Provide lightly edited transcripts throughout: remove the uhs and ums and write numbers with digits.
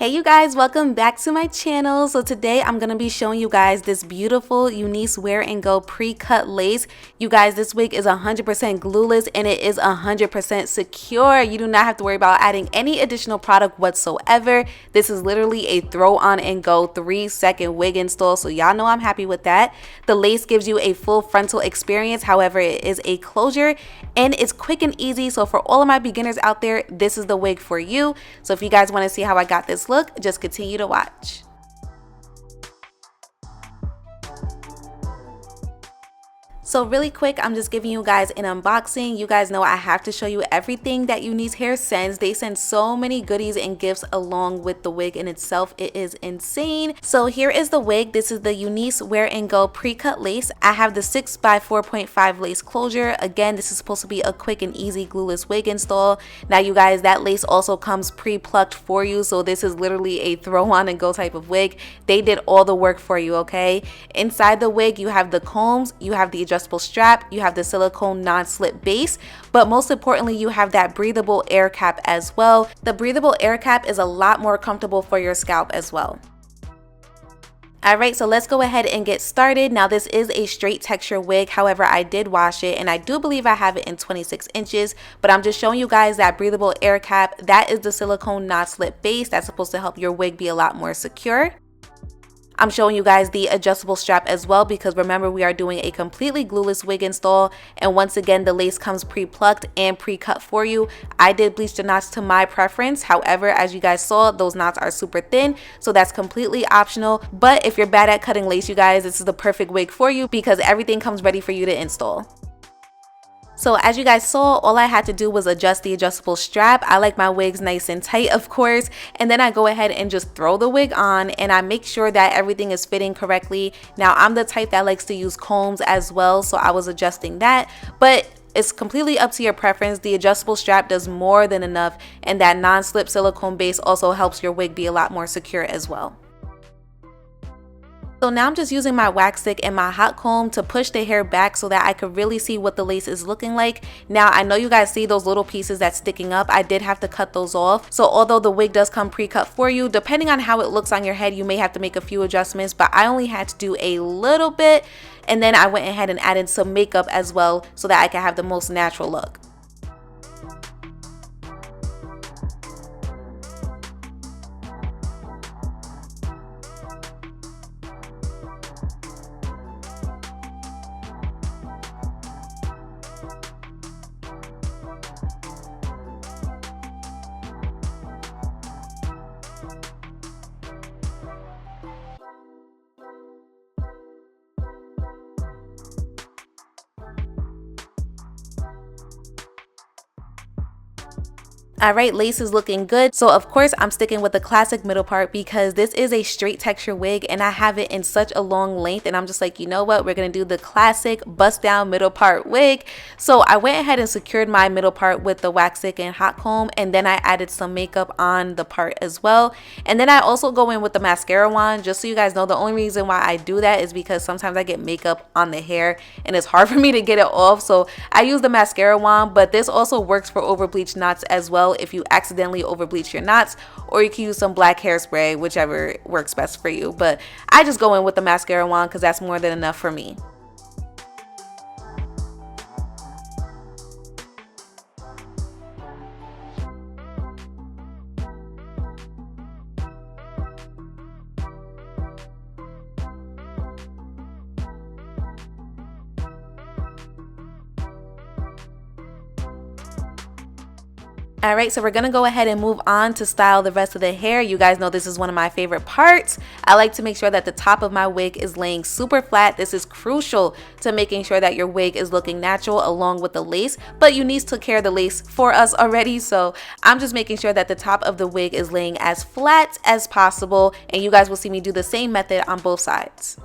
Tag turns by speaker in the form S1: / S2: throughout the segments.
S1: Hey you guys, welcome back to my channel. So today I'm going to be showing you guys this beautiful Unice Wear and Go pre-cut lace. You guys, this wig is 100% glueless and it is 100% secure. You do not have to worry about adding any additional product whatsoever. This is literally a throw on and go 3-second wig install, so y'all know I'm happy with that. The lace gives you a full frontal experience, however it is a closure and it's quick and easy. So for all of my beginners out there, this is the wig for you. So if you guys want to see how I got this look, just continue to watch. So really quick, I'm just giving you guys an unboxing. You guys know I have to show you everything that Unice Hair sends. They send so many goodies and gifts along with the wig in itself. It is insane. So here is the wig. This is the Unice Wear and Go pre-cut lace. I have the 6x4.5 lace closure. Again, this is supposed to be a quick and easy glueless wig install. Now you guys, that lace also comes pre-plucked for you. So this is literally a throw on and go type of wig. They did all the work for you, okay? Inside the wig, you have the combs, you have the adjustable strap, you have the silicone non-slip base, but most importantly you have that breathable air cap as well. The breathable air cap is a lot more comfortable for your scalp as well. Alright, so let's go ahead and get started. Now this is a straight texture wig, however I did wash it and I do believe I have it in 26 inches, but I'm just showing you guys that breathable air cap. That is the silicone non-slip base that's supposed to help your wig be a lot more secure. I'm showing you guys the adjustable strap as well because remember we are doing a completely glueless wig install, and once again the lace comes pre-plucked and pre-cut for you. I did bleach the knots to my preference, however as you guys saw those knots are super thin, so that's completely optional. But if you're bad at cutting lace, you guys, this is the perfect wig for you because everything comes ready for you to install. So as you guys saw, all I had to do was adjust the adjustable strap. I like my wigs nice and tight, of course, and then I go ahead and just throw the wig on and I make sure that everything is fitting correctly. Now I'm the type that likes to use combs as well, so I was adjusting that, but it's completely up to your preference. The adjustable strap does more than enough, and that non-slip silicone base also helps your wig be a lot more secure as well. So now I'm just using my wax stick and my hot comb to push the hair back so that I could really see what the lace is looking like. Now I know you guys see those little pieces that's sticking up. I did have to cut those off. So although the wig does come pre-cut for you, depending on how it looks on your head, you may have to make a few adjustments, but I only had to do a little bit. And then I went ahead and added some makeup as well so that I can have the most natural look. Alright, lace is looking good. So of course I'm sticking with the classic middle part because this is a straight texture wig and I have it in such a long length, and I'm just like, you know what, we're gonna do the classic bust down middle part wig. So I went ahead and secured my middle part with the wax stick and hot comb, and then I added some makeup on the part as well. And then I also go in with the mascara wand. Just so you guys know, the only reason why I do that is because sometimes I get makeup on the hair and it's hard for me to get it off, so I use the mascara wand. But this also works for over bleach knots as well if you accidentally over bleach your knots, or you can use some black hairspray, whichever works best for you. But I just go in with the mascara wand because that's more than enough for me. Alright, so we're gonna go ahead and move on to style the rest of the hair. You guys know this is one of my favorite parts. I like to make sure that the top of my wig is laying super flat. This is crucial to making sure that your wig is looking natural along with the lace, but Unice took care of the lace for us already, so I'm just making sure that the top of the wig is laying as flat as possible, and you guys will see me do the same method on both sides.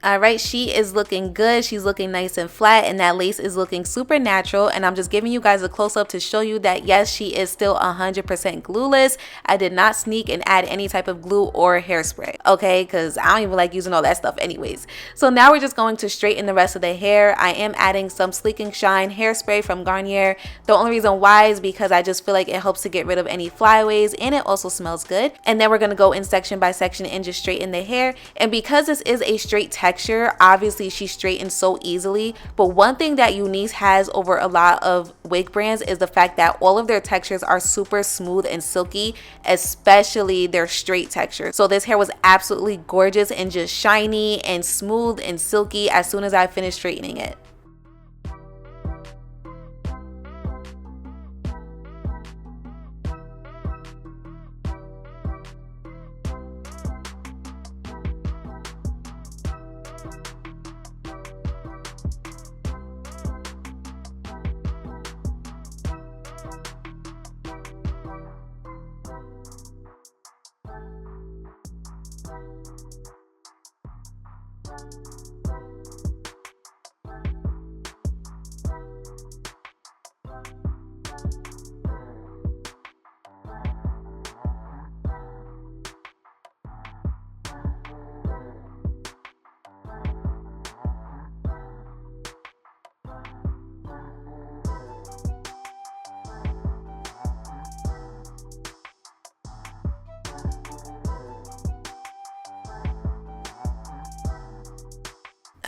S1: All right, she is looking good. She's looking nice and flat, and that lace is looking super natural. And I'm just giving you guys a close-up to show you that yes, she is still 100% glueless. I did not sneak and add any type of glue or hairspray, okay? Because I don't even like using all that stuff anyways. So now we're just going to straighten the rest of the hair. I am adding some Sleek and Shine hairspray from Garnier. The only reason why is because I just feel like it helps to get rid of any flyaways, and it also smells good. And then we're going to go in section by section and just straighten the hair. And because this is a straight texture, obviously she straightens so easily, but one thing that Unice has over a lot of wig brands is the fact that all of their textures are super smooth and silky, especially their straight texture. So this hair was absolutely gorgeous and just shiny and smooth and silky as soon as I finished straightening it.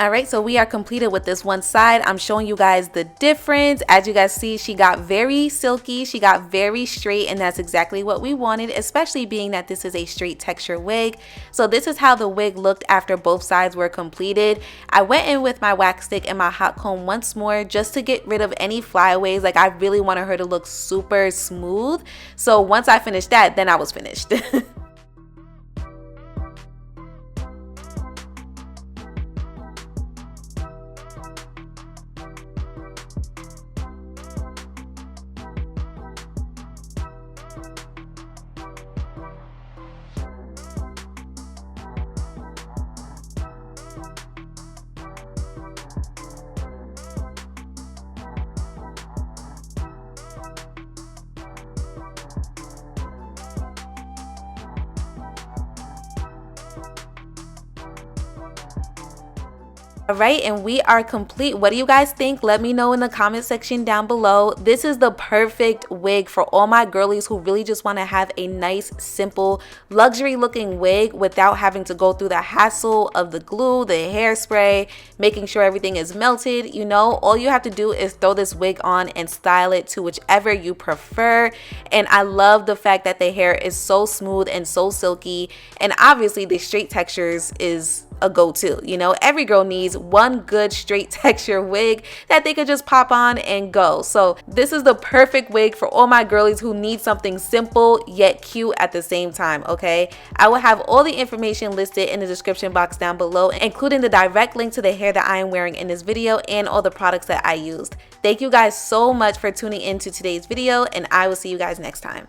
S1: All right, so we are completed with this one side. I'm showing you guys the difference. As you guys see, she got very silky, she got very straight, and that's exactly what we wanted, especially being that this is a straight texture wig. So this is how the wig looked after both sides were completed. I went in with my wax stick and my hot comb once more just to get rid of any flyaways. Like, I really wanted her to look super smooth. So once I finished that, then I was finished. All right, and we are complete. What do you guys think? Let me know in the comment section down below. This is the perfect wig for all my girlies who really just want to have a nice, simple, luxury looking wig without having to go through the hassle of the glue, the hairspray, making sure everything is melted. You know, all you have to do is throw this wig on and style it to whichever you prefer. And I love the fact that the hair is so smooth and so silky, and obviously the straight textures is a go-to. You know, every girl needs one good straight texture wig that they could just pop on and go. So this is the perfect wig for all my girlies who need something simple yet cute at the same time. Okay, I will have all the information listed in the description box down below, including the direct link to the hair that I am wearing in this video and all the products that I used. Thank you guys so much for tuning into today's video, and I will see you guys next time.